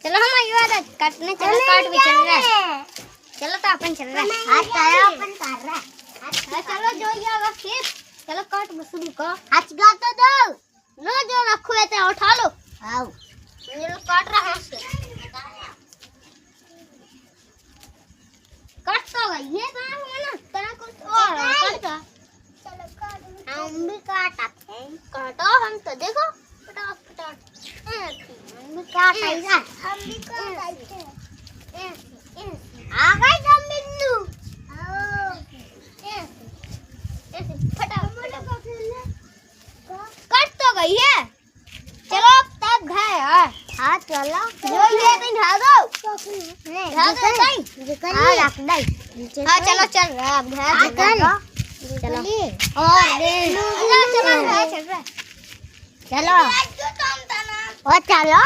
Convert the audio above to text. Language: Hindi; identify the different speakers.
Speaker 1: चलो हम आइए काटने चलो काट भी चल रहा है चलो तो अपन चल रहा है
Speaker 2: हाथ तारा अपन कर रहा
Speaker 1: है चलो जो ये आवा फिर चलो काट शुरू कर
Speaker 2: हाथ गा तो दो
Speaker 1: नो जो रखो है तो उठा लो
Speaker 2: आओ
Speaker 1: ये लोग काट रहा है उससे कट तो गई ये काम है ना तेरा कुछ और काट
Speaker 2: चलो काट हम भी काटते हैं
Speaker 1: काटो हम तो देखो फटाफट
Speaker 2: हम भी काटते हैं हम भी काटते हैं आ गए हम बिल्लू आओ
Speaker 1: कट तो गई है चलो अब तब है
Speaker 2: हाँ चलो
Speaker 1: जो ये नहीं ढा दो ढा दो नहीं
Speaker 2: हाँ रख दे
Speaker 1: हाँ चलो चल रहा है अब
Speaker 2: चलो
Speaker 1: और चलो चल रहा है
Speaker 2: चलो और चलो